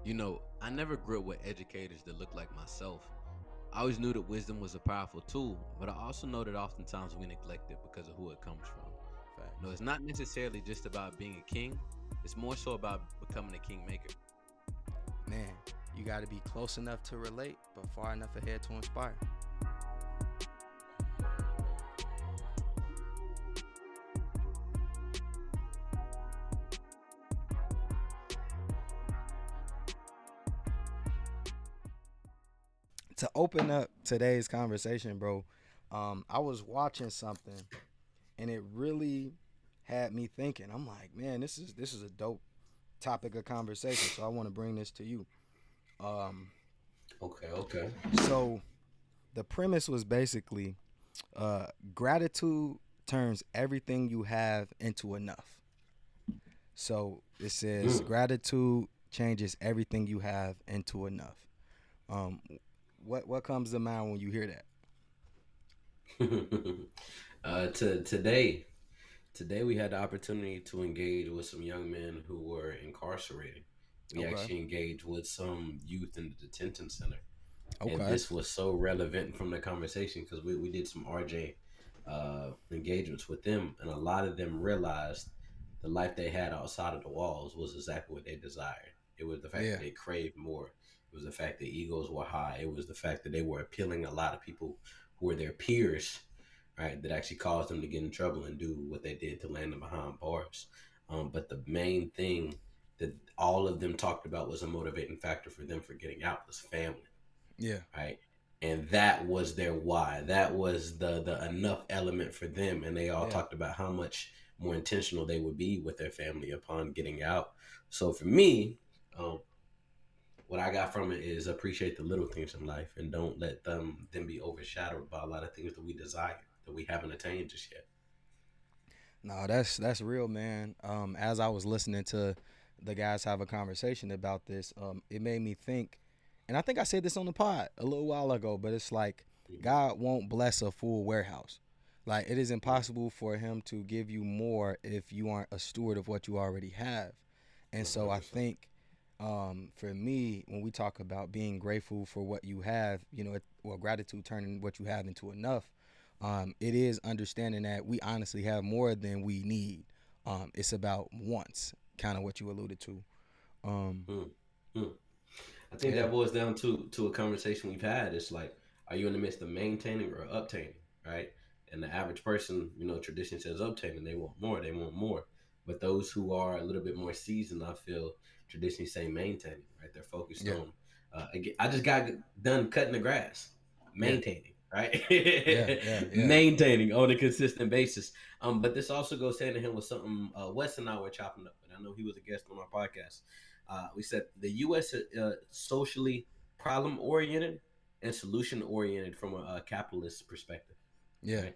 I never grew up with educators that looked like myself. I always knew that wisdom was a powerful tool, but I also know that oftentimes we neglect it because of who it comes from. Facts. It's not necessarily just about being a king, it's more so about becoming a kingmaker. Man, you got to be close enough to relate, but far enough ahead to inspire. To open up today's conversation, bro, I was watching something and it really had me thinking. I'm like, man, this is a dope topic of conversation. So I want to bring this to you. Um, Okay, okay. so the premise was basically uh, gratitude turns everything you have into enough. So it says Mm. gratitude changes everything you have into enough. Um, what comes to mind when you hear that? Today we had the opportunity to engage with some young men who were incarcerated. We Okay. actually engaged with some youth in the detention center. And Okay. this was so relevant from the conversation because we did some RJ engagements with them, and a lot of them realized the life they had outside of the walls was exactly what they desired. It was the fact that Yeah. they craved more. It was the fact that egos were high. It was the fact that they were appealing a lot of people who were their peers, right? That actually caused them to get in trouble and do what they did to land them behind bars. But the main thing that all of them talked about was a motivating factor for them for getting out was family, Yeah. right? And that was their why. That was the enough element for them, and they all Yeah. talked about how much more intentional they would be with their family upon getting out. So for me, um, what I got from it is appreciate the little things in life and don't let them be overshadowed by a lot of things that we desire that we haven't attained just yet. No, that's real, man. As I was listening to the guys have a conversation about this, it made me think, and I think I said this on the pod a little while ago, but it's like Mm-hmm. God won't bless a full warehouse. Like it is Mm-hmm. impossible for Him to give you more if you aren't a steward of what you already have. And so I 100%. think, for me, when we talk about being grateful for what you have, well, gratitude turning what you have into enough, it is understanding that we honestly have more than we need. It's about wants, kind of what you alluded to. Um, Mm-hmm. I think yeah, that boils down to a conversation we've had. It's like, are you in the midst of maintaining or obtaining, right? And the average person, tradition says obtaining. They want more. They want more. But those who are a little bit more seasoned, I feel, traditionally say maintaining, right? They're focused yeah, on. Again, I just got done cutting the grass, yeah, maintaining, right? yeah, yeah, yeah, Maintaining on a consistent basis. But this also goes hand in hand with something Wes and I were chopping up, and I know he was a guest on our podcast. We said the U.S. is socially problem oriented and solution oriented from a capitalist perspective, yeah, right?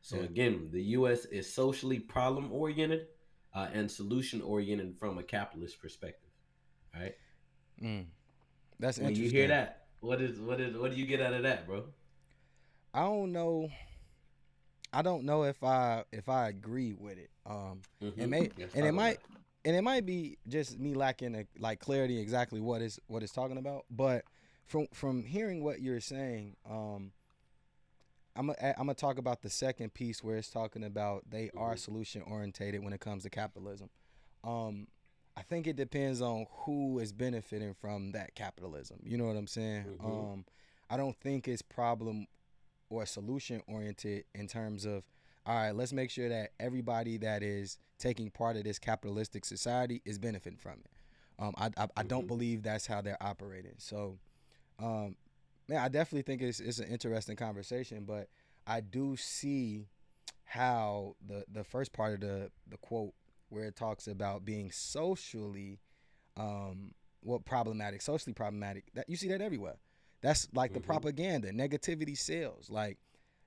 So yeah. again, the U.S. is socially problem oriented and solution oriented from a capitalist perspective, right? Mm, that's When you hear interesting. that, what do you get out of that, bro? I don't know. I don't know if I agree with it. And may Let's and it talk about might it. and it might be just me lacking like clarity exactly what it's talking about. But from hearing what you're saying, I'm gonna talk about the second piece where it's talking about they are Mm-hmm. solution orientated when it comes to capitalism. Um, I think it depends on who is benefiting from that capitalism. You know what I'm saying? Mm-hmm. I don't think it's problem or solution oriented in terms of, all right, let's make sure that everybody that is taking part of this capitalistic society is benefiting from it. I don't Mm-hmm. believe that's how they're operating. So, um, man, I definitely think it's an interesting conversation, but I do see how the first part of the quote where it talks about being socially um problematic, socially problematic, that you see that everywhere. That's like the Mm-hmm. propaganda, negativity sells. Like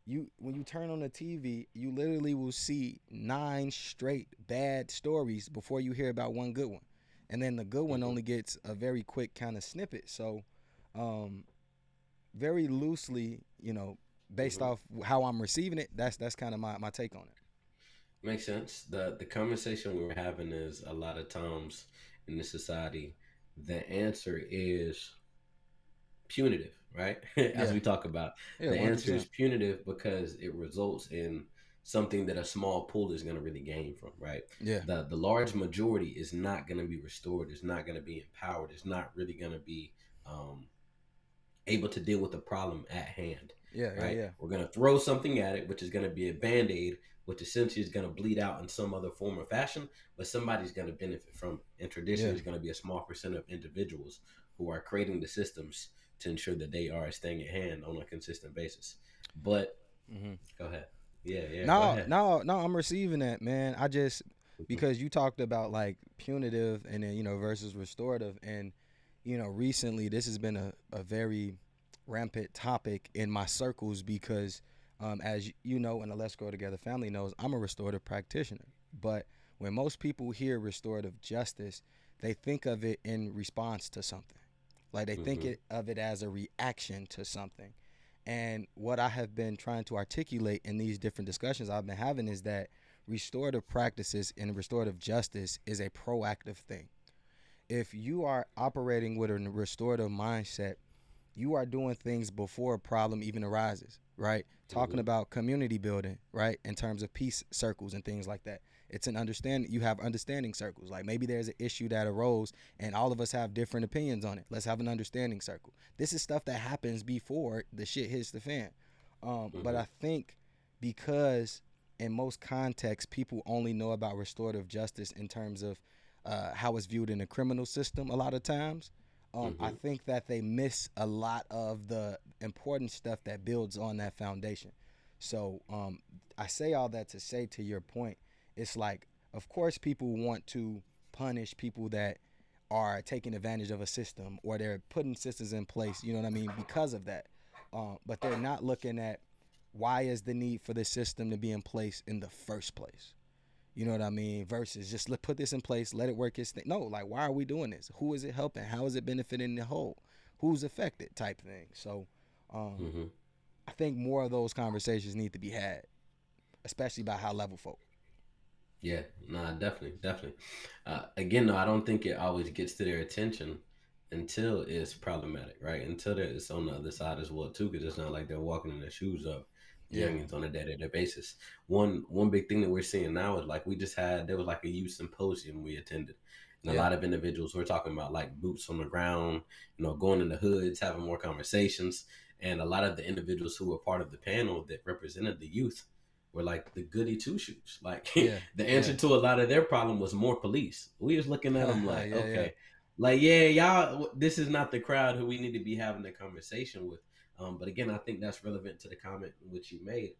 you when you turn on the TV, you literally will see 9 straight bad stories before you hear about one good one. And then the good one Mm-hmm. only gets a very quick kind of snippet. So um very loosely, based Mm-hmm. off how I'm receiving it, that's kind of my take on it. Makes sense. The conversation we were having is a lot of times in this society, The answer is punitive, right? As Yeah. we talk about, Yeah. the answer is 100%. punitive because it results in something that a small pool is going to really gain from, right? Yeah. The large majority is not going to be restored, is not going to be empowered, is not really going to be um, able to deal with the problem at hand, Yeah. Yeah. right? Yeah. We're going to throw something at it, which is going to be a band aid, which essentially is going to bleed out in some other form or fashion, but somebody's going to benefit from it. And Yeah. traditionally, it's going to be a small percent of individuals who are creating the systems to ensure that they are staying at hand on a consistent basis. But Mm-hmm. go ahead. Yeah, yeah, go No, ahead. no, no. I'm receiving that, man. I just Mhm, because you talked about like punitive and then versus restorative, and recently this has been a very rampant topic in my circles because, as you know, and the Let's Grow Together family knows, I'm a restorative practitioner. But when most people hear restorative justice, they think of it in response to something. Like they think mhm, of it as a reaction to something. And what I have been trying to articulate in these different discussions I've been having is that restorative practices and restorative justice is a proactive thing. If you are operating with a restorative mindset, you are doing things before a problem even arises, right? Talking mhm, about community building, right? In terms of peace circles and things like that. It's an understanding, you have understanding circles. Like maybe there's an issue that arose and all of us have different opinions on it. Let's have an understanding circle. This is stuff that happens before the shit hits the fan. But mhm, I think because in most contexts, people only know about restorative justice in terms of how it's viewed in the criminal system a lot of times. I mhm, think that they miss a lot of the important stuff that builds on that foundation. So I say all that to say to your point, it's like, of course, people want to punish people that are taking advantage of a system or they're putting systems in place, you know what I mean, because of that. But they're not looking at why is the need for this system to be in place in the first place. You know what I mean? Versus just put this in place, let it work its thing. No, like why are we doing this? Who is it helping? How is it benefiting the whole? Who's affected? Type thing. So, um, mhm. I think more of those conversations need to be had, especially by high level folk. Yeah, nah, definitely, definitely. Again, though, I don't think it always gets to their attention until it's problematic, right? Until it's on the other side as well, too, because it's not like they're walking in their shoes of the Yeah, youngins on a day-to-day basis. One big thing that we're seeing now is like we just had there was like a youth symposium we attended, and a yeah, lot of individuals were talking about like boots on the ground, going in the hoods, having more conversations, and a lot of the individuals who were part of the panel that represented the youth were like the goody two shoes. Like yeah, the answer yeah, to a lot of their problem was more police. We was looking at them yeah, like, yeah, okay, like yeah, y'all, this is not the crowd who we need to be having a conversation with. But again, I think that's relevant to the comment which you made.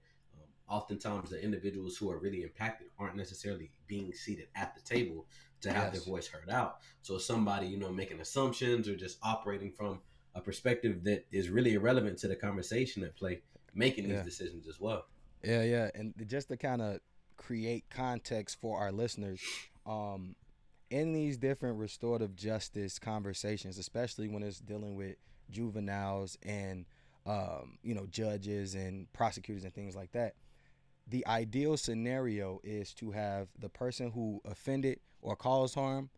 Oftentimes, the individuals who are really impacted aren't necessarily being seated at the table to have their yes, voice heard out. So somebody, making assumptions or just operating from a perspective that is really irrelevant to the conversation at play, making these yeah, decisions as well. yeah, yeah. And just to kind of create context for our listeners, um, in these different restorative justice conversations, especially when it's dealing with juveniles and judges and prosecutors and things like that, the ideal scenario is to have the person who offended or caused harm,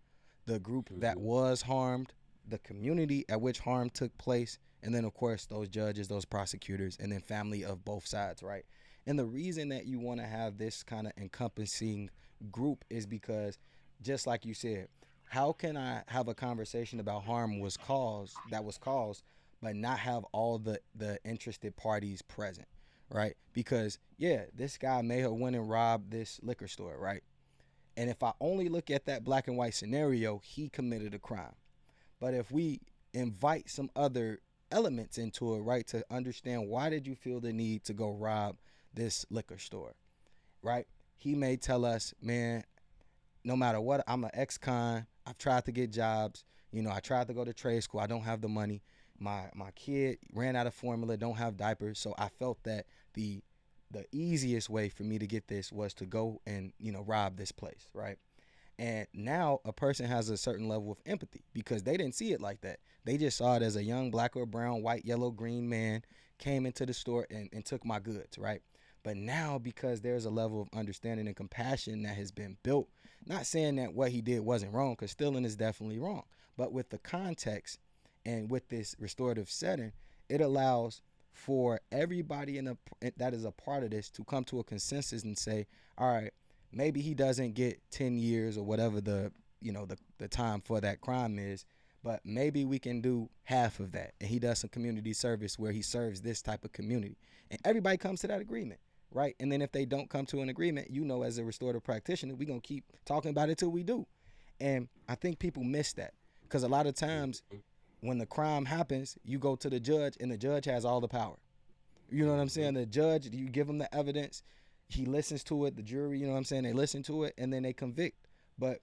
the group that Hmm. was harmed, the community at which harm took place, and then of course those judges, those prosecutors, and then family of both sides, right? And the reason that you want to have this kind of encompassing group is because, just like you said, how can I have a conversation about harm was caused, but not have all the interested parties present, right? Because yeah, this guy may have went and robbed this liquor store, right? And if I only look at that black and white scenario, he committed a crime. But if we invite some other elements into it, right, to understand why did you feel the need to go rob this liquor store, right? He may tell us, man, no matter what, I'm an ex-con. I've tried to get jobs. I tried to go to trade school. I don't have the money. My kid ran out of formula. Don't have diapers. So I felt that the the easiest way for me to get this was to go and rob this place, right? And now a person has a certain level of empathy because they didn't see it like that. They just saw it as a young black or brown, white, yellow, green man came into the store and took my goods, right? But now because there's a level of understanding and compassion that has been built, Not saying that what he did wasn't wrong, because stealing is definitely wrong. But with the context and with this restorative setting, it allows for everybody that is a part of this to come to a consensus and say, all right, maybe he doesn't get 10 years or whatever the time for that crime is, but maybe we can do half of that, and he does some community service where he serves this type of community, and everybody comes to that agreement, right? And then if they don't come to an agreement, as a restorative practitioner, we're going to keep talking about it till we do. And I think people miss that, because a lot of times Mhm. when the crime happens, you go to the judge and the judge has all the power. You know what I'm Mhm. saying? The judge, you give him the evidence, he listens to it, the jury, you know what I'm saying? They listen to it and then they convict. But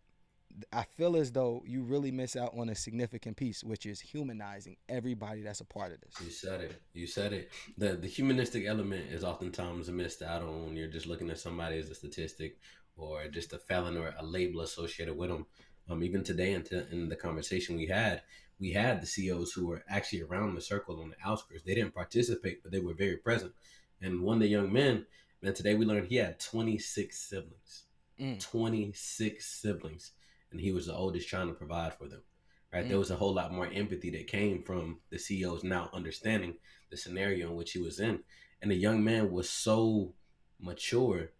I feel as though you really miss out on a significant piece, which is humanizing everybody that's a part of this. You said it. You said it. The humanistic element is oftentimes missed out on when you're just looking at somebody as a statistic or just a felon or a label associated with them. Even today, in the conversation we had the CEOs who were actually around the circle on the outskirts. They didn't participate, but they were very present. And one of the young men, man, today we learned he had 26 siblings. Mm, 26 siblings. And he was the oldest trying to provide for them, right? There mm, was a whole lot more empathy that came from the CEOs now understanding the scenario in which he was in. And the young man was so mature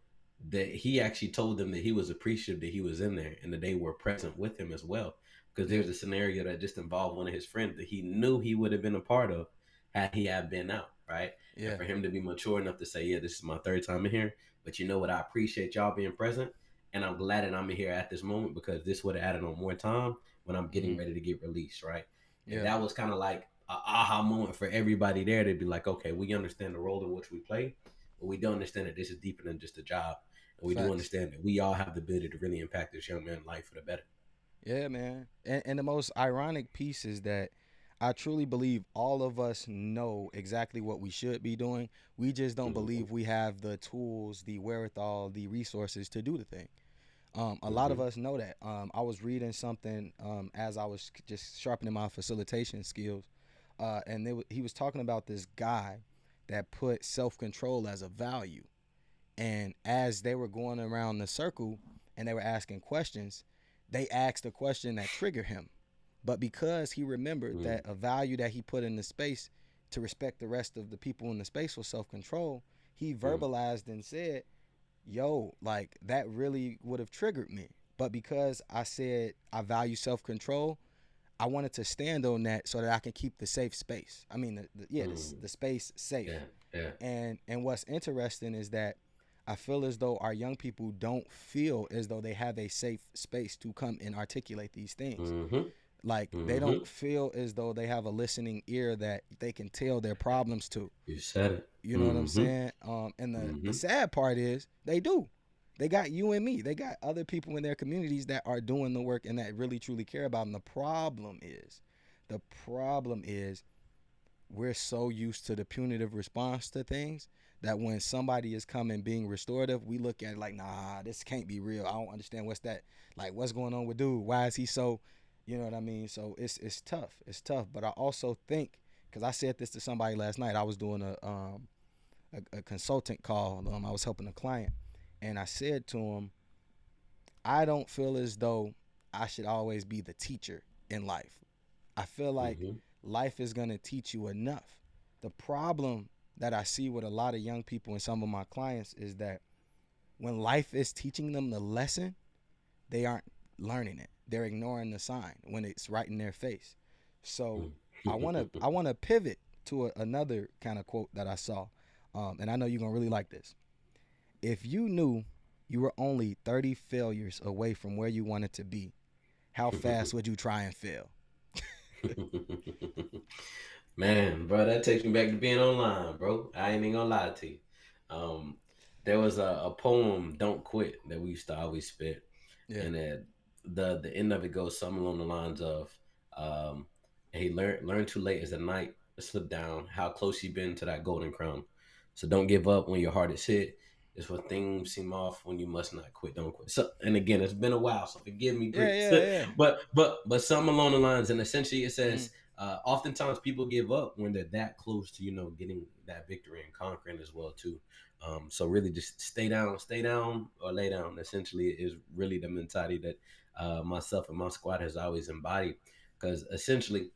that he actually told them that he was appreciative that he was in there and that they were present with him as well. Because yeah, there's a scenario that just involved one of his friends that he knew he would have been a part of had he had been out, right? And yeah, for him to be mature enough to say, yeah, this is my third time in here, but you know what? I appreciate y'all being present. And I'm glad that I'm here at this moment because this would have added on more time when I'm getting mm-hmm, ready to get released, right? And yeah, that was kind of like a aha moment for everybody there to be like, okay, we understand the role in which we play, but we don't understand that this is deeper than just a job. And we do facts. understand that we all have the ability to really impact this young man's life for the better. Yeah, man. And the most ironic piece is that I truly believe all of us know exactly what we should be doing. We just don't Mm-hmm. believe we have the tools, the wherewithal, the resources to do the thing. A lot of Mm-hmm. us know that. I was reading something as I was just sharpening my facilitation skills, and he was talking about this guy that put self control as a value. And as they were going around the circle and they were asking questions, they asked a question that triggered him. But because he remembered that a value that he put in the space to respect the rest of the people in the space was self control, he Mm-hmm. verbalized and said, yo, like that really would have triggered me. But because I said I value self control, I wanted to stand on that so that I can keep the safe space. I mean, Mm-hmm. the space safe. Yeah, yeah. And what's interesting is that I feel as though our young people don't feel as though they have a safe space to come and articulate these things. Mm-hmm. Like they Mm-hmm. don't feel as though they have a listening ear that they can tell their problems to. You said it. You know what I'm Mm-hmm. saying? And the Mm-hmm. sad part is they do. They got you and me. They got other people in their communities that are doing the work and that really truly care about them. The problem is we're so used to the punitive response to things that when somebody is coming being restorative, we look at it like, nah, this can't be real. I don't understand what's that, like what's going on with dude. Why is he so, you know what I mean? So it's tough. It's tough. But I also think, because I said this to somebody last night, I was doing a consultant call. I was helping a client, and I said to him, I don't feel as though I should always be the teacher in life. I feel like Mm-hmm. life is going to teach you enough. The problem that I see with a lot of young people and some of my clients is that when life is teaching them the lesson, they aren't learning it. They're ignoring the sign when it's right in their face. So I want to pivot to another kind of quote that I saw, and I know you're gonna really like this. If you knew you were only 30 failures away from where you wanted to be, how fast would you try and fail? Man, bro, that takes me back to being online, bro. I ain't even gonna lie to you. Um, there was a poem, "Don't Quit," that we used to always spit, Yeah. and the end of it goes something along the lines of, um, "Hey, learn too late as the night slip down. How close you been to that golden crown. So don't give up when your heart is hit. It's when things seem off when you must not quit. Don't quit." So, and again, it's been a while, so forgive me, Yeah, Greeks. yeah, yeah. but something along the lines, and essentially it Mm-hmm. says oftentimes people give up when they're that close to getting that victory and conquering as well too. So really, just stay down, or lay down. Essentially, is really the mentality that myself and my squad has always embodied. Because essentially,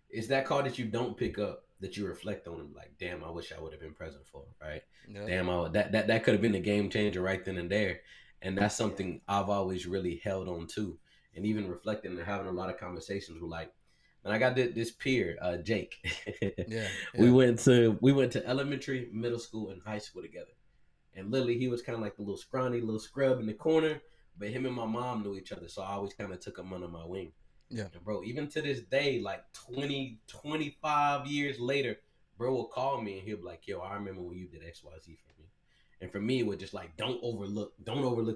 it's that call that you don't pick up that you reflect on and like, damn, I wish I would have been present for, right? Yep. Damn, that could have been a game changer right then and there. And that's something I've always really held on to. And even reflecting and having a lot of conversations with like, and I got this peer, Jake. Yeah. we Yeah. went to we went to elementary, middle school, and high school together. And literally, he was kind of like the little scrawny little scrub in the corner. But him and my mom knew each other, so I always kind of took him under my wing. Yeah. And bro, even to this day, like 20, 25 years later, bro will call me and he'll be like, yo, I remember when you did XYZ for me. And for me, it was just like, don't overlook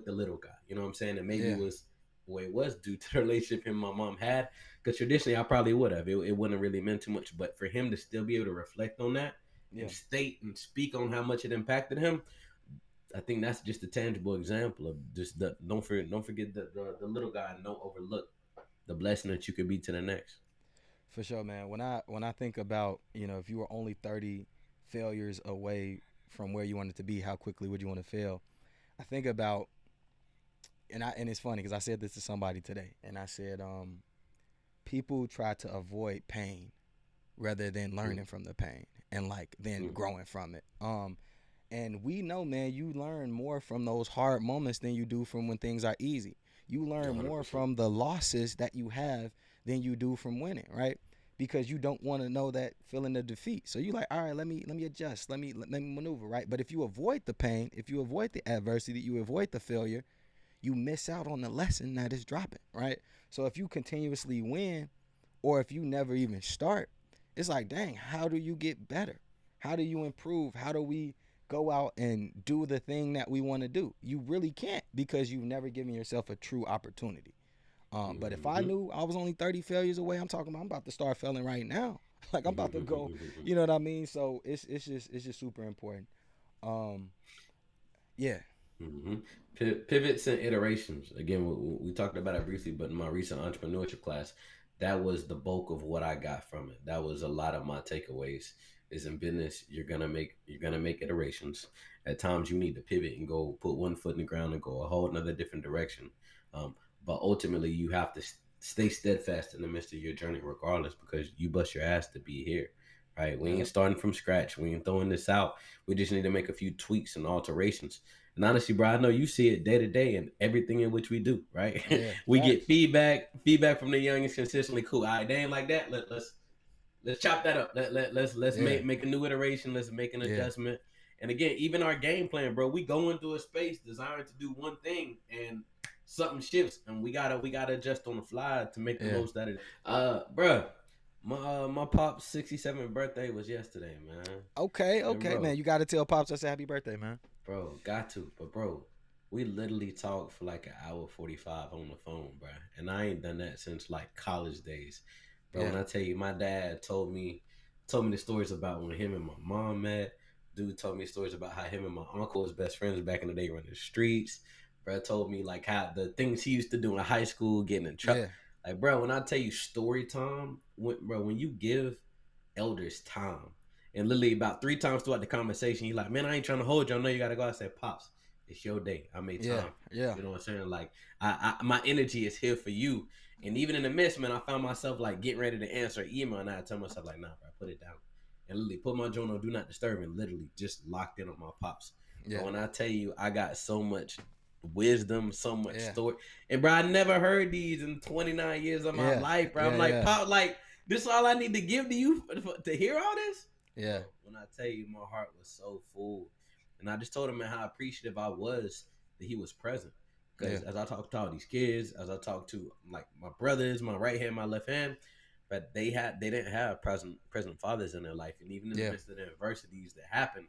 the little guy. You know what I'm saying? And maybe it Yeah. was well, it was due to the relationship him and my mom had. Because traditionally, I probably would have. It wouldn't really meant too much. But for him to still be able to reflect on that and Yeah. state and speak on how much it impacted him, I think that's just a tangible example of just the don't forget the little guy and don't overlook the blessing that you could be to the next. For sure, man. When I think about, if you were only 30 failures away from where you wanted to be, how quickly would you want to fail? I think about, and it's funny because I said this to somebody today, and I said, people try to avoid pain rather than Mm, learning from the pain and like then mm, growing from it. And we know, man, you learn more from those hard moments than you do from when things are easy. You learn more 100%. from the losses that you have than you do from winning, right? Because you don't want to know that feeling of defeat. So you like, all right, let me adjust, let me maneuver, right? But if you avoid the pain, if you avoid the adversity, you avoid the failure, you miss out on the lesson that is dropping, right? So if you continuously win, or if you never even start, it's like, dang, how do you get better? How do you improve? How do we go out and do the thing that we want to do? You really can't because you've never given yourself a true opportunity. But if I Mm-hmm. knew I was only 30 failures away, I'm talking about I'm about to start failing right now. Like I'm about to go, you know what I mean? So it's just super important. Um, yeah, Mm-hmm. Pivots and iterations. Again, we talked about it briefly, but in my recent entrepreneurship class, that was the bulk of what I got from it. That was a lot of my takeaways. Is in business, you're gonna make iterations. At times, you need to pivot and go put one foot in the ground and go a whole another different direction. But ultimately, you have to stay steadfast in the midst of your journey, regardless, because you bust your ass to be here. Right? We ain't yep, starting from scratch. We ain't throwing this out. We just need to make a few tweaks and alterations. And honestly, bro, I know you see it day to day in everything in which we do, right? yeah, We get facts. feedback from the youngest consistently. Cool. All right, they ain't like that. Let's chop that up. Let's Yeah, make a new iteration. Let's make an yeah, adjustment. And again, even our game plan, bro, we go into a space designed to do one thing, and something shifts, and we gotta adjust on the fly to make the yeah. most out of it. Bro, my pop's 67th birthday was yesterday, man. Okay, And okay, man. bro, You got to tell pops I said happy birthday, man. Bro, got to. But bro, we literally talked for like an hour 45 on the phone, bro. And I ain't done that since like college days. Bro, Yeah, when I tell you my dad told me the stories about when him and my mom met. Dude told me stories about how him and my uncle was best friends back in the day running the streets. Bro told me like how the things he used to do in high school, getting in trouble. yeah, Like, bro, when I tell you story time, when you give elders time. And literally about 3 times throughout the conversation, he like, man, I ain't trying to hold you. I know you gotta go. I said, Pops, it's your day. I made yeah, time. yeah, You know what I'm saying? Like, my energy is here for you. And even in the midst, man, I found myself like getting ready to answer an email, and I tell myself like, nah, bro, put it down. And literally put my joint on do not disturb, and literally just locked in on my pops. But yeah, when I tell you, I got so much wisdom, so much yeah, story, and bro, I never heard these in 29 years of my yeah, life, bro. I'm yeah, like, yeah, pop, like this is all I need to give to you to hear all this, yeah, bro. When I tell you, my heart was so full, and I just told him, man, how appreciative I was that he was present. yeah, Because as I talked to all these kids, as I talked to like my brothers, my right hand, my left hand, but they didn't have present fathers in their life, and even in the yeah, midst of the adversities that happened,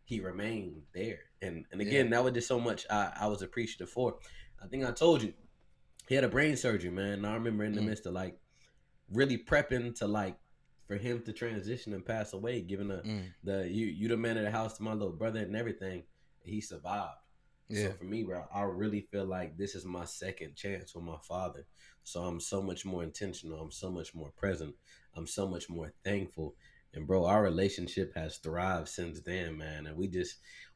he remained there. And yeah. again, that was just so much I was appreciative for. I think I told you he had a brain surgery, man. And I remember in the Mm, midst of like really prepping to like for him to transition and pass away, given mm, the you the man of the house to my little brother and everything, he survived. So yeah, for me, bro, I really feel like this is my second chance with my father. So I'm so much more intentional. I'm so much more present. I'm so much more thankful. And bro, our relationship has thrived since then, man. And we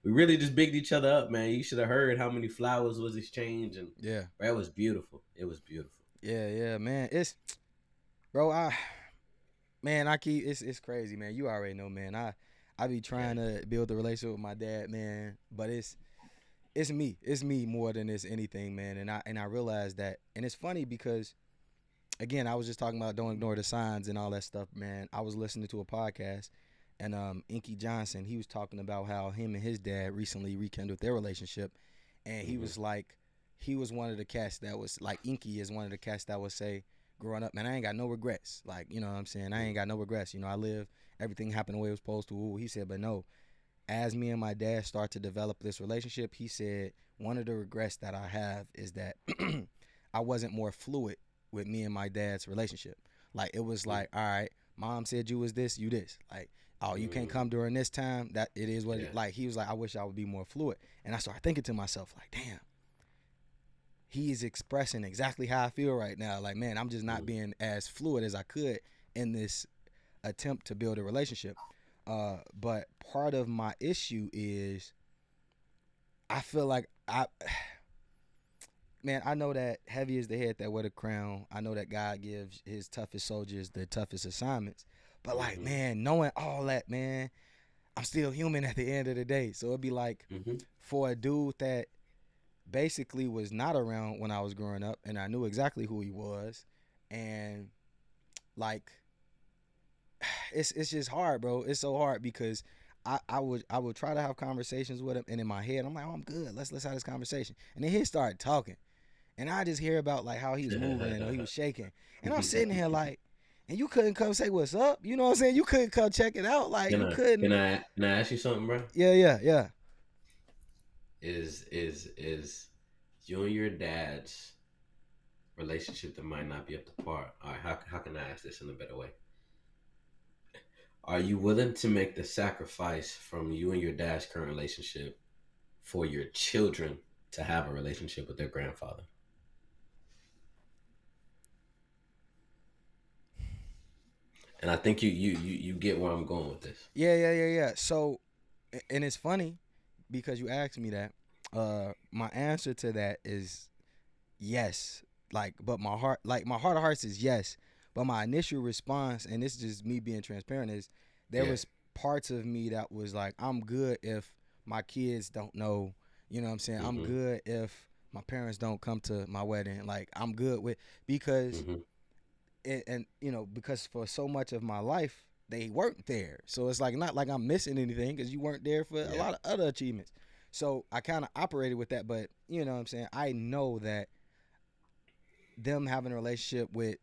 really just bigged each other up, man. You should have heard how many flowers was exchanged, and Yeah. bro, it was beautiful. It was beautiful. Yeah, man. It's bro, I keep it's crazy, man. You already know, man. I be Yeah. trying to build a relationship with my dad, man, but it's me. It's me more than it's anything, man. And I realize that, and it's funny because again, I was just talking about don't ignore the signs and all that stuff, man. I was listening to a podcast, and Inky Johnson, he was talking about how him and his dad recently rekindled their relationship, and he Hmm. was like, he was one of the cats that was like, Inky is one of the cats that would say, growing up, man, I ain't got no regrets. Like, you know what I'm saying? I ain't got no regrets. You know, I live, everything happened the way it was supposed to. Ooh, he said, but no, as me and my dad start to develop this relationship, he said one of the regrets that I have is that I wasn't more fluid with me and my dad's relationship. Like it was like, all right, mom said you was this, you this. Like, oh, you can't come Hmm. during this time. That it is what Yeah. it, like he was like, I wish I would be more fluid. And I started thinking to myself, like, damn, he's expressing exactly how I feel right now. Like, man, I'm just not Mm. being as fluid as I could in this attempt to build a relationship. But part of my issue is I feel like man, I know that heavy is the head that wear the crown. I know that God gives his toughest soldiers the toughest assignments. But like, Hmm. man, knowing all that, man, I'm still human at the end of the day. So it'd be like Hmm. for a dude that basically was not around when I was growing up and I knew exactly who he was. And like it's just hard, bro. It's so hard because I would try to have conversations with him, and in my head I'm like, oh, I'm good. Let's have this conversation. And then he started talking, and I just hear about like how he was moving or he was shaking, and I'm sitting here like, and you couldn't come say what's up. You know what I'm saying? You couldn't come check it out. Like Can you I can couldn't. I can I ask you something, bro? Yeah. Is you and your dad's relationship that might not be up to par? All right, how can I ask this in a better way? Are you willing to make the sacrifice from you and your dad's current relationship for your children to have a relationship with their grandfather? And I think you get where I'm going with this. Yeah. So, and it's funny because you asked me that. My answer to that is yes. Like, but my heart of hearts is yes. But my initial response, and this is just me being transparent, is there Yeah. was parts of me that was like, I'm good if my kids don't know. You know what I'm saying? I'm Mhm. good if my parents don't come to my wedding. Like, I'm good with because Mhm. and you know because for so much of my life they weren't there, so it's like not like I'm missing anything because you weren't there for a Yeah. lot of other achievements. So I kind of operated with that, but you know what I'm saying, I know that them having a relationship with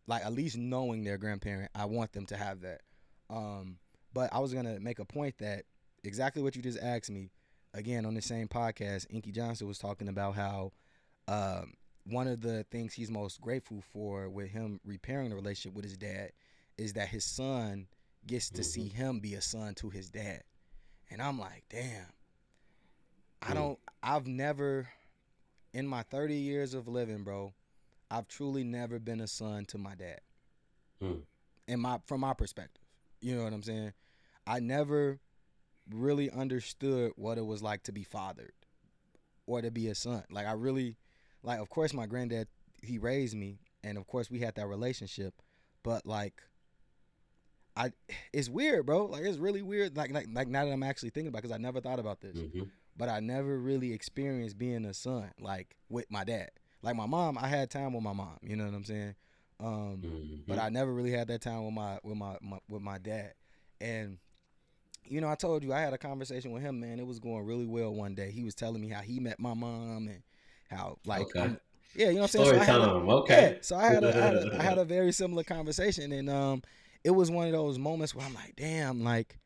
like at least knowing their grandparent, I want them to have that. um but I was gonna make a point that exactly what you just asked me again on the same podcast. Inky Johnson was talking about how um, one of the things he's most grateful for with him repairing the relationship with his dad is that his son gets to see Mhm. him be a son to his dad. And I'm like, damn, Mm. I've never, in my 30 years of living, bro, I've truly never been a son to my dad. Mm. From my perspective. You know what I'm saying? I never really understood what it was like to be fathered or to be a son. Like I really, like of course my granddad, he raised me, and of course we had that relationship, but like I, it's weird, bro. Like it's really weird. Like now that I'm actually thinking about, because I never thought about this, Mhm. but I never really experienced being a son like with my dad. Like my mom, I had time with my mom. You know what I'm saying? But Mhm. I never really had that time with my dad. And you know, I told you I had a conversation with him, man. It was going really well one day. He was telling me how he met my mom and how like Okay. I'm yeah, you know what I'm saying? So Story I had a time. yeah, Okay. so I had a very similar conversation, and it was one of those moments where I'm like, damn, like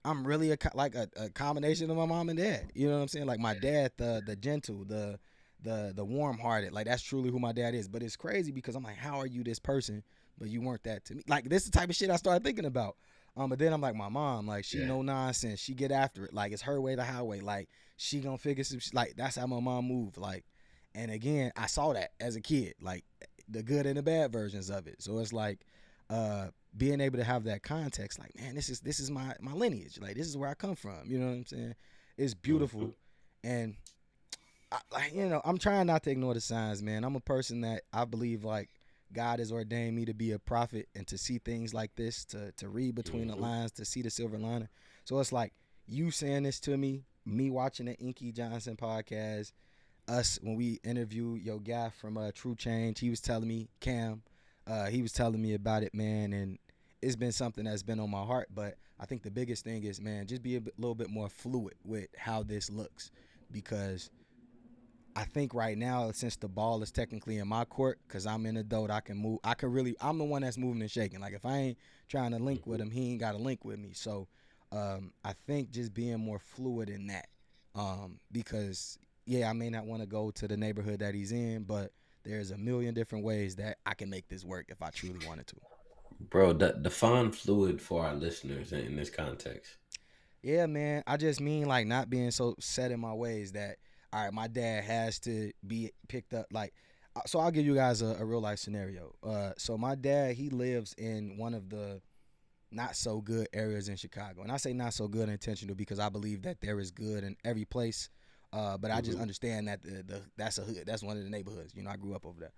I'm really a combination of my mom and dad. You know what I'm saying? Like my dad, the gentle, the warm hearted. Like that's truly who my dad is. But it's crazy because I'm like, how are you this person, but you weren't that to me? Like this is the type of shit I started thinking about. But then I'm like, my mom, like she Yeah. no nonsense. She get after it. Like it's her way, the highway. Like she gonna figure some. Like that's how my mom moved. Like, and again, I saw that as a kid. Like the good and the bad versions of it. So it's like, being able to have that context, like, man, this is my lineage, like this is where I come from. You know what I'm saying? It's Mm-hmm. beautiful, and I'm trying not to ignore the signs, man. I'm a person that I believe like God has ordained me to be a prophet and to see things like this, to read between the Mm-hmm. lines, to see the silver lining. So it's like you saying this to me watching the Inky Johnson podcast, us when we interviewed your guy from True Change. He was telling me Cam, he was telling me about it, man, and it's been something that's been on my heart. But I think the biggest thing is, man, just be a little bit more fluid with how this looks, because I think right now, since the ball is technically in my court, because I'm an adult, I can move. I can really. I'm the one that's moving and shaking. Like if I ain't trying to link with Mm-hmm. him, he ain't got to link with me. So, I think just being more fluid in that, because yeah, I may not want to go to the neighborhood that he's in, but there's a million different ways that I can make this work if I truly wanted to. Bro, define fluid for our listeners in this context. Yeah, man. I just mean like not being so set in my ways that all right, my dad has to be picked up. Like, so I'll give you guys a real life scenario. So my dad, he lives in one of the not so good areas in Chicago, and I say not so good intentional because I believe that there is good in every place. But I just Mm-hmm. understand that the that's a hood. That's one of the neighborhoods. I grew up over there.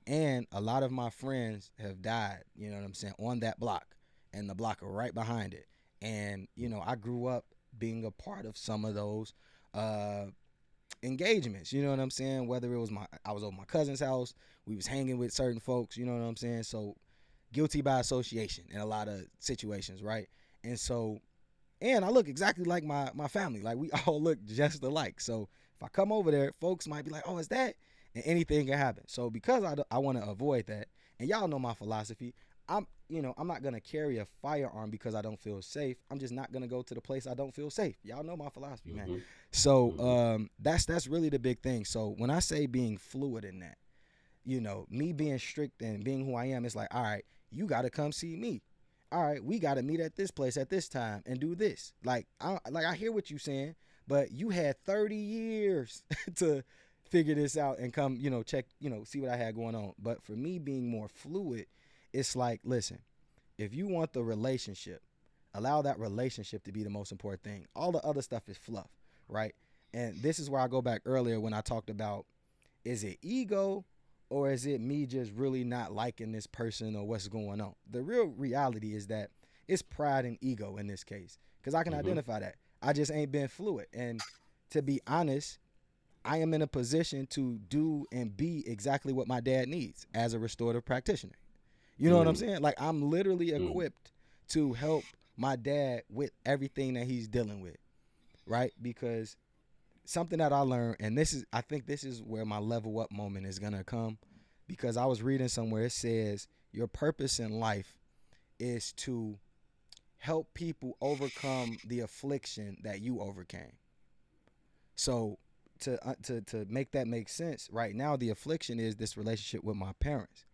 And a lot of my friends have died. You know what I'm saying, on that block, and the block right behind it. And I grew up being a part of some of those uh, engagements. You know what I'm saying? Whether it was I was over my cousin's house, we was hanging with certain folks. You know what I'm saying? So guilty by association in a lot of situations, right? And so, and I look exactly like my family. Like we all look just alike. So if I come over there, folks might be like, "Oh, is that?" And anything can happen. So because I want to avoid that, and y'all know my philosophy, I'm not gonna carry a firearm because I don't feel safe. I'm just not gonna go to the place I don't feel safe. Y'all know my philosophy, man. Mm-hmm. So Mm-hmm. that's really the big thing. So when I say being fluid in that, me being strict and being who I am, it's like, all right, you got to come see me. All right, we got to meet at this place at this time and do this. Like I hear what you saying, but you had 30 years to figure this out and come, check, see what I had going on. But for me being more fluid, it's like, listen, if you want the relationship, allow that relationship to be the most important thing. All the other stuff is fluff, right? And this is where I go back earlier when I talked about, is it ego or is it me just really not liking this person or what's going on? The real reality is that it's pride and ego in this case, because I can Mm-hmm. identify that. I just ain't been fluid. And to be honest, I am in a position to do and be exactly what my dad needs as a restorative practitioner. You know what I'm Mm. saying? Like I'm literally Mm. equipped to help my dad with everything that he's dealing with, right? Because something that I learned, and I think this is where my level up moment is gonna come, because I was reading somewhere it says your purpose in life is to help people overcome the affliction that you overcame. So to make that make sense, right now the affliction is this relationship with my parents.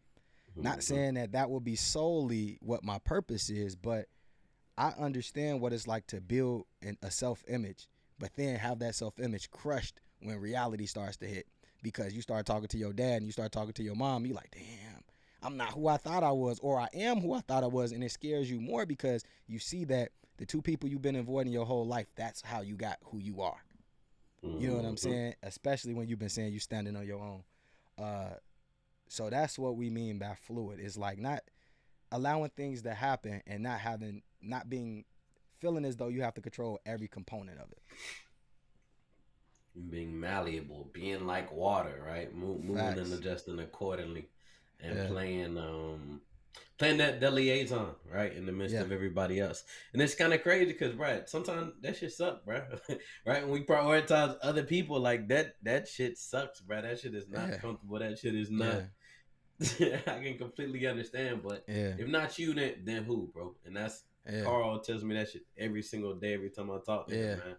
Not Mm-hmm. saying that that will be solely what my purpose is, but I understand what it's like to build a self image, but then have that self image crushed when reality starts to hit. Because you start talking to your dad and you start talking to your mom, you like, damn, I'm not who I thought I was, or I am who I thought I was. And it scares you more because you see that the two people you've been avoiding your whole life, that's how you got who you are. You know what I'm Mm-hmm. saying? Especially when you've been saying you standing on your own. Uh, so that's what we mean by fluid. It's like not allowing things to happen and not being feeling as though you have to control every component of it. Being malleable, being like water, right? Moving and Facts. adjusting accordingly, and Yeah. playing that liaison, right, in the midst Yeah. of everybody else. And it's kind of crazy because, right, sometimes that shit suck, bro. Right, when we prioritize other people like that, that shit sucks, bro. That shit is not Yeah. comfortable. That shit is not. Yeah. I can completely understand, but Yeah. if not you, then who, bro? And that's Yeah. Carl tells me that shit every single day, every time I talk to him, Yeah. man.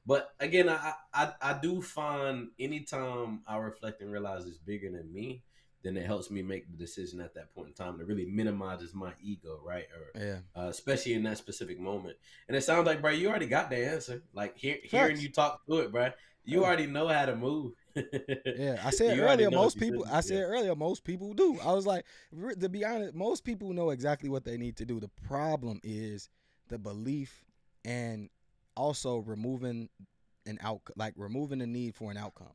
But again, I do find anytime I reflect and realize it's bigger than me, then it helps me make the decision at that point in time. It really minimizes my ego, right? Yeah. Or especially in that specific moment. And it sounds like, bro, you already got the answer. Like hearing Facts. you talk through it, bro, you Yeah. already know how to move. Yeah, I said You already earlier, know what most you should people. do. I Yeah. said earlier, most people do. I was like, to be honest, most people know exactly what they need to do. The problem is the belief, and also removing an out, like removing the need for an outcome.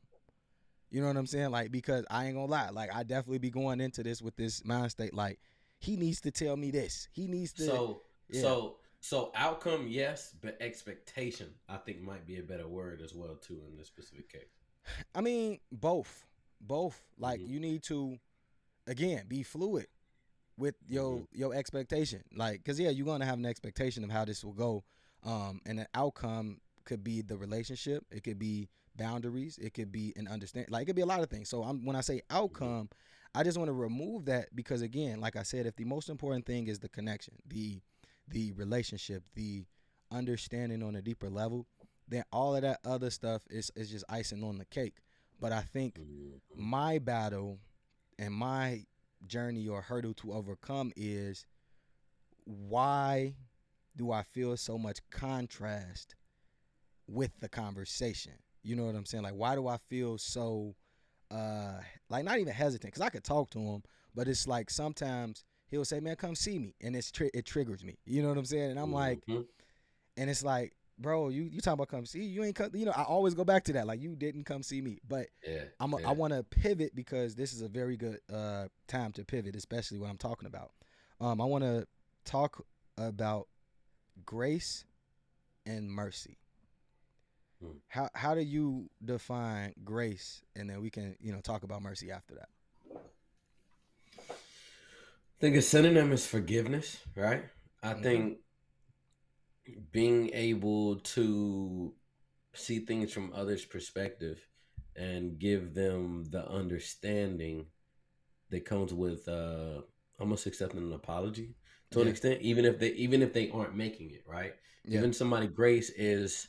You know what I'm saying? Like, because I ain't gonna lie, like I definitely be going into this with this mind state, like he needs to tell me this. He needs to, So yeah. so outcome, yes, but expectation, I think might be a better word as well too in this specific case. I mean, both. Like Mm-hmm. you need to again be fluid with Mm-hmm. your expectation. Like, cause yeah, you're gonna have an expectation of how this will go, and the outcome could be the relationship. It could be boundaries. It could be an understand. Like, it could be a lot of things. So when I say Mm-hmm. outcome, I just want to remove that because again, like I said, if the most important thing is the connection, the relationship, the understanding on a deeper level, then all of that other stuff is just icing on the cake. But I think Mm-hmm. my battle and my journey or hurdle to overcome is why do I feel so much contrast with the conversation? You know what I'm saying? Like, why do I feel so uh like not even hesitant? Because I could talk to him, but it's like sometimes he'll say, "Man, come see me," and it triggers me. You know what I'm saying? And I'm like, Mm-hmm. and it's like, bro, you talking about come see you ain't come. You know, I always go back to that. Like, you didn't come see me, but Yeah. I Yeah. want to pivot because this is a very good time to pivot, especially what I'm talking about. I want to talk about grace and mercy. Mm. How do you define grace, and then we can talk about mercy after that. I think a synonym is forgiveness, right? I Okay. think being able to see things from others' perspective and give them the understanding that comes with almost accepting an apology to an Yeah. extent, even if they aren't making it right. Yeah. Giving somebody grace is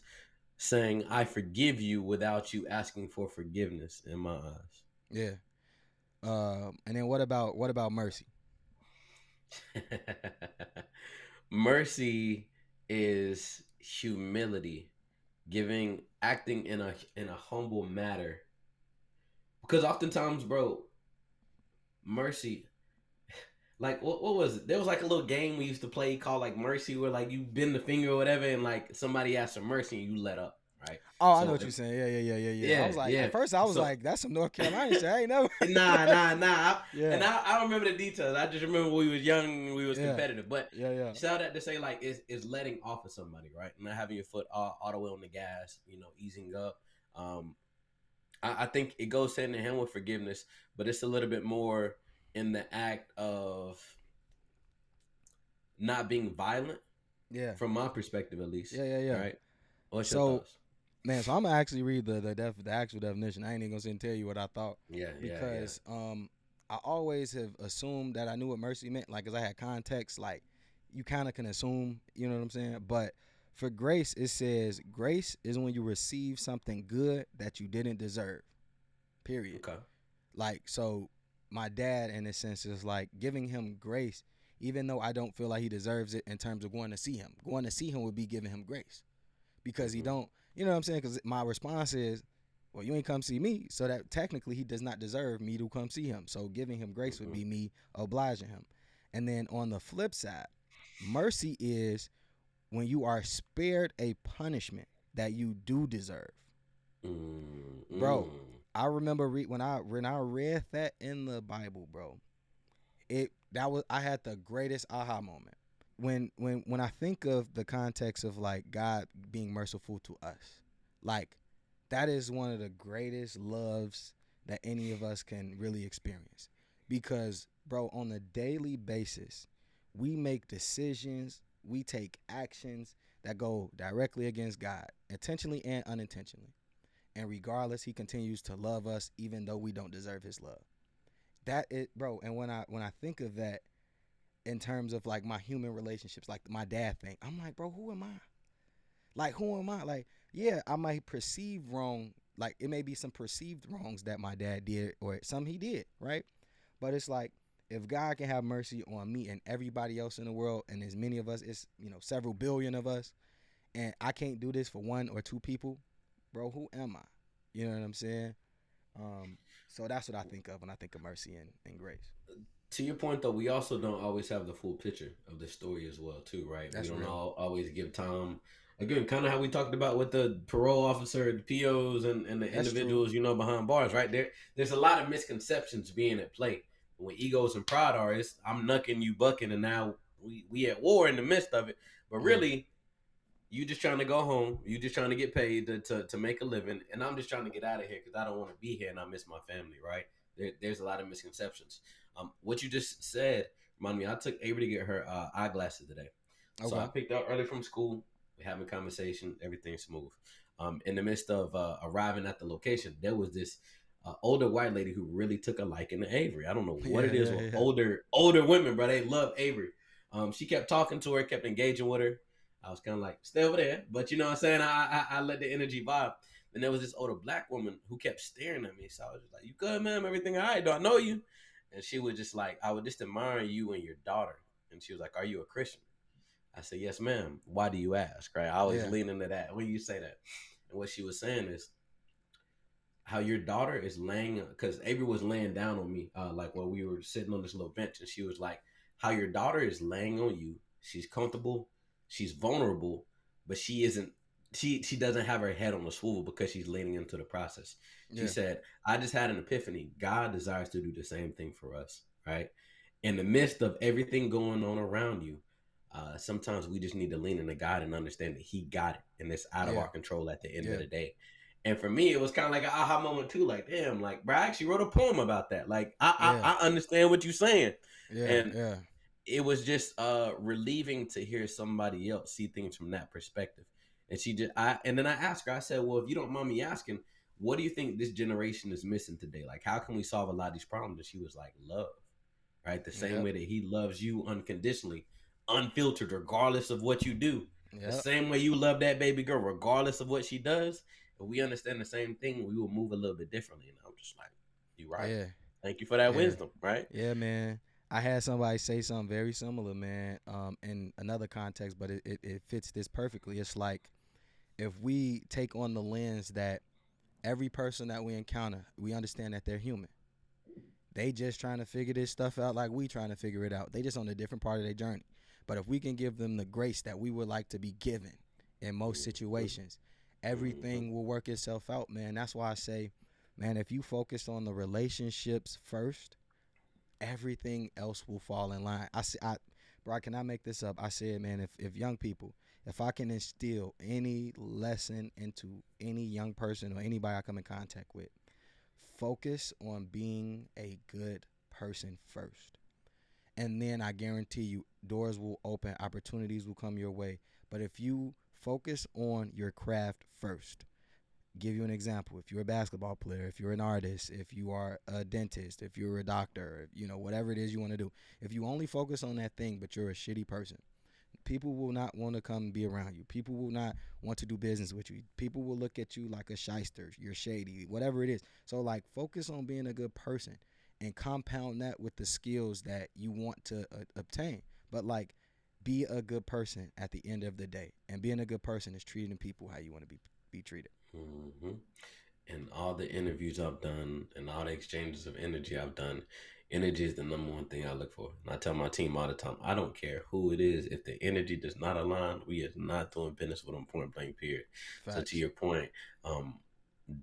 saying I forgive you without you asking for forgiveness in my Yeah. And then what about mercy? eyes. Mercy is humility, giving acting in a humble manner. Because oftentimes, bro, mercy, like what was it? There was like a little game we used to play called like Mercy, where like you bend the finger or whatever, and like somebody asks for mercy and you let up, right? Oh, I know So what you're saying. Yeah, yeah, yeah, yeah, yeah. I yeah, was like, yeah. at first, I was So like, that's some North Carolina shit. I ain't never. nah, nah, nah. And Yeah, I don't remember the details. I just remember we was young, and we was yeah, competitive. But yeah, yeah, shout out to say like is letting off of somebody, right? Not having your foot all the way on the gas, easing up. Um, I think it goes hand in hand with forgiveness, but it's a little bit more in the act of not being violent, yeah, from my perspective at least. yeah, yeah, All yeah. right, what's your So, thoughts? man, so I'm gonna actually read the actual definition. I ain't even gonna sit and tell you what I thought Yeah, yeah, yeah. because I always have assumed that I knew what mercy meant, like, cause I had context. Like, you kind of can assume, you know what I'm saying? But for grace, it says grace is when you receive something good that you didn't deserve. Period. Okay. Like, so my dad, in a sense, is like giving him grace, even though I don't feel like he deserves it in terms of going to see him. Going to see him would be giving him grace because he Mm-hmm. don't, you know what I'm saying? Because my response is, well, you ain't come see me, so that technically he does not deserve me to come see him. So giving him grace would Mm-hmm. be me obliging him. And then on the flip side, mercy is when you are spared a punishment that you do deserve. Bro, Mm-hmm. I remember when I read that in the Bible, bro. I had the greatest aha moment when I think of the context of like God being merciful to us, like that is one of the greatest loves that any of us can really experience. Because, bro, on a daily basis, we make decisions, we take actions that go directly against God, intentionally and unintentionally. And regardless, He continues to love us even though we don't deserve His love. That it, bro. And when I think of that in terms of like my human relationships, like my dad thing, I'm like, bro, who am I? Like, who am I? Like, yeah, I might perceive wrong. Like, it may be some perceived wrongs that my dad did or some he did, right? But it's like if God can have mercy on me and everybody else in the world, and as many of us, it's several billion of us, and I can't do this for one or two people, bro, who am I? You know what I'm saying? Um, so that's what I think of when I think of mercy and grace. To your point though, we also don't always have the full picture of the story as well too, right? We That's don't real. always give time. Again, kind of how we talked about with the parole officer, the POs, and the That's true. individuals, behind bars, right? There's a lot of misconceptions being at play. When egos and pride are, it's I'm knucking, you bucking, and now we at war in the midst of it. But Yeah. really, you just trying to go home. You just trying to get paid to make a living, and I'm just trying to get out of here because I don't want to be here and I miss my family. Right? There's a lot of misconceptions. What you just said remind me. I took Avery to get her eyeglasses today, so I Okay. picked up early from school. We having a conversation, everything smooth. In the midst of arriving at the location, there was this older white lady who really took a liking to Avery. I don't know what Yeah, it is yeah, with yeah, older women, bro. They love Avery. She kept talking to her, kept engaging with her. I was kind of like, stay over there. But you know what I'm saying? I let the energy vibe. And there was this older black woman who kept staring at me. So I was just like, you good, ma'am? Everything all right? Do I know you? And she was just like, I would just admire you and your daughter. And she was like, are you a Christian? I said, yes, ma'am. Why do you ask? Right? I always yeah, lean into that when you say that. And what she was saying is, how your daughter is laying because Avery was laying down on me, like while we were sitting on this little bench, and she was like, "How your daughter is laying on you? She's comfortable, she's vulnerable, but she isn't. She doesn't have her head on the swivel because she's leaning into the process." She yeah, said, "I just had an epiphany. God desires to do the same thing for us, right? In the midst of everything going on around you." Sometimes we just need to lean into God and understand that He got it, and it's out of yeah, our control at the end of yeah, the day. And for me, it was kind of like an aha moment too. Like, damn, like, bro, I actually wrote a poem about that. Like, yeah, I understand what you're saying, yeah, and yeah, it was just relieving to hear somebody else see things from that perspective. And and then I asked her. I said, well, if you don't mind me asking, what do you think this generation is missing today? Like, how can we solve a lot of these problems? And she was like, love, right? The same yep, way that He loves you unconditionally, unfiltered, regardless of what you do. The yep, same way you love that baby girl, regardless of what she does. If we understand the same thing, we will move a little bit differently. And I'm just like, you're right. yeah, Thank you for that yeah, wisdom, right? yeah, man. I had somebody say something very similar, man, in another context, but it fits this perfectly. It's like if we take on the lens that every person that we encounter, we understand that they're human. They just trying to figure this stuff out like we trying to figure it out. They just on a different part of their journey. But if we can give them the grace that we would like to be given in most Mm-hmm. situations, Mm-hmm. everything will work itself out, man. That's why I say, man, if you focus on the relationships first, everything else will fall in line. Bro, I cannot make this up. I said, man, if young people, if I can instill any lesson into any young person or anybody I come in contact with, focus on being a good person first. And then I guarantee you, doors will open, opportunities will come your way. But if you focus on your craft first, give you an example. If you're a basketball player, if you're an artist, if you are a dentist, if you're a doctor, whatever it is you want to do, if you only focus on that thing, but you're a shitty person, people will not want to come be around you. People will not want to do business with you. People will look at you like a shyster, you're shady, whatever it is. So like focus on being a good person and compound that with the skills that you want to obtain. But like be a good person at the end of the day. And being a good person is treating people how you want to be treated. Mm-hmm. And all the interviews I've done and all the exchanges of energy I've done, energy is the number one thing I look for. And I tell my team all the time, I don't care who it is. If the energy does not align, we is not doing business with them, point blank period. So to Facts. your point, um,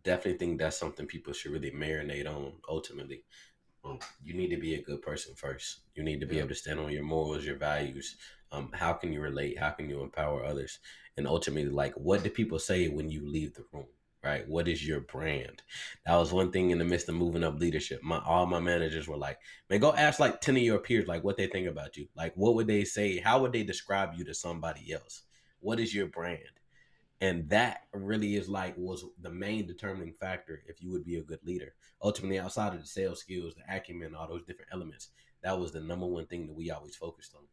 definitely think that's something people should really marinate on ultimately. You need to be a good person first. You need to be Yep. able to stand on your morals, your values. How can you relate? How can you empower others? And ultimately, like, what do people say when you leave the room? Right? What is your brand? That was one thing in the midst of moving up leadership. All my managers were like, "Man, go ask like 10 of your peers like what they think about you. Like, what would they say? How would they describe you to somebody else? What is your brand?" And that really is like was the main determining factor if you would be a good leader. Ultimately, outside of the sales skills, the acumen, all those different elements, that was the number one thing that we always focused on.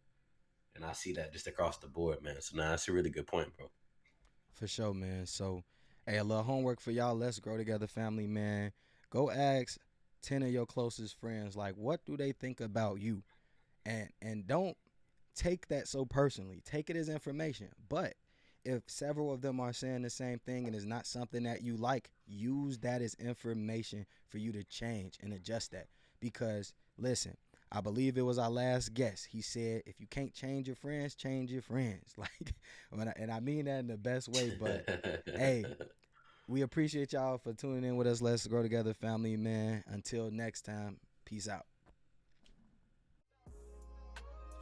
And I see that just across the board, man. So now that's a really good point, bro. For sure, man. So, hey, a little homework for y'all. Let's grow together, family, man. Go ask. 10 of your closest friends, like what do they think about you? And don't take that so personally. Take it as information. But if several of them are saying the same thing and it's not something that you like, use that as information for you to change and adjust that. Because listen, I believe it was our last guest. He said, if you can't change your friends, change your friends. Like, and I mean that in the best way. But hey, we appreciate y'all for tuning in with us. Let's grow together, family, man. Until next time, peace out.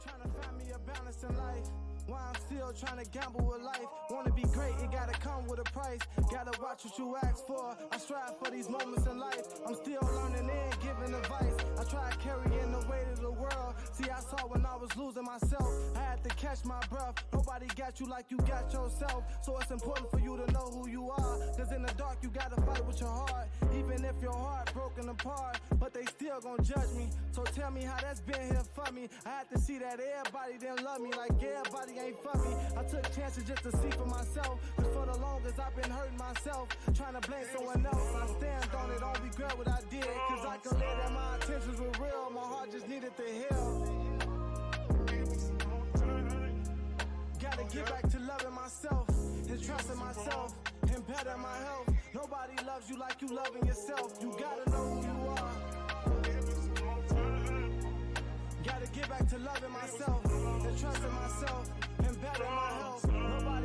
Trying to find me a balance in life. Why I'm still trying to gamble with life. Wanna be great, it gotta come with a price. Gotta watch what you ask for. I strive for these moments in life. I'm still learning and giving advice. I try carrying the weight of the world. See, I saw when I was losing myself. I had to catch my breath. Nobody got you like you got yourself. So it's important for you to know who you are. Cause in the dark you gotta fight with your heart. Even if your heart broken apart. But they still gon' judge me. So tell me how that's been here for me. I had to see that everybody didn't love me like everybody ain't for me. I took chances just to see for myself. Cause for the longest I've been hurting myself. Trying to blame someone else. I stand on it, don't regret what I did. Cause I can live that my intentions were real. My heart just needed to heal. Gotta get back to loving myself and trusting myself and better my health. Nobody loves you like you loving yourself. You gotta know who you are. Gotta get back to loving myself and trusting myself and better my health. Nobody